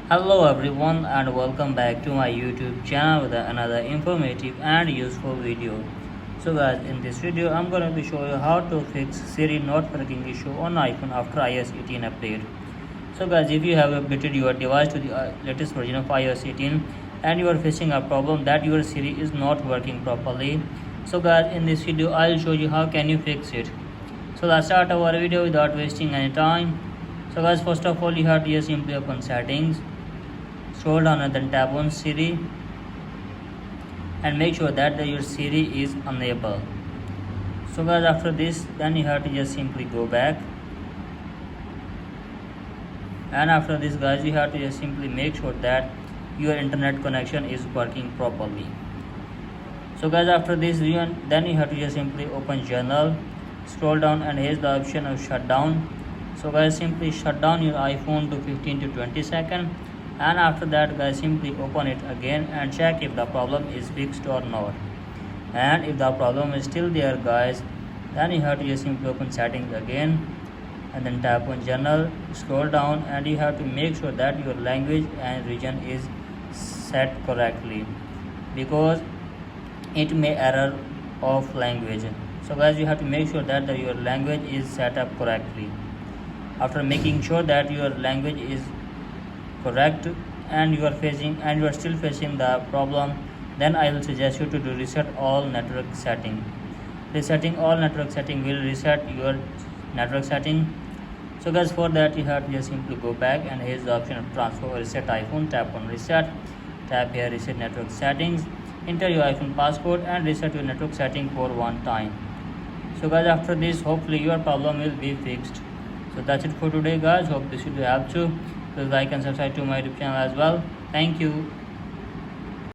Hello everyone and welcome back to my YouTube channel with another informative and useful video. So guys, in this video I'm going to be showing you how to fix Siri not working issue on iPhone after iOS 18 update. So guys, if you have updated your device to the latest version of iOS 18 and you are facing a problem that your Siri is not working properly, so guys, in this video I'll show you how can you fix it. So let's start our video without wasting any time. So guys, first of all you have to just simply open settings, scroll down and then tap on Siri and make sure that your Siri is enabled. So guys, after this then you have to just simply go back, and after this guys you have to just simply make sure that your internet connection is working properly. So guys, after this then you have to just simply open journal, scroll down and here's the option of shutdown. So guys, simply shut down your iPhone to 15 to 20 seconds, and after that guys simply open it again and check if the problem is fixed or not. And if the problem is still there guys, then you have to just simply open settings again and then tap on journal, scroll down, and you have to make sure that your language and region is set correctly, because it may error of language. So guys, you have to make sure that your language is set up correctly. After making sure that your language is correct and you are still facing the problem, then I will suggest you to do reset all network setting. Resetting all network setting will reset your network setting. So guys, for that you have to just simply go back and here's the option of transfer or reset iPhone. Tap on reset, tap here reset network settings, enter your iPhone passcode and reset your network setting for one time. So guys, after this hopefully your problem will be fixed. So that's it for today guys. Hope this video helps you. Please like and subscribe to my YouTube channel as well. Thank you.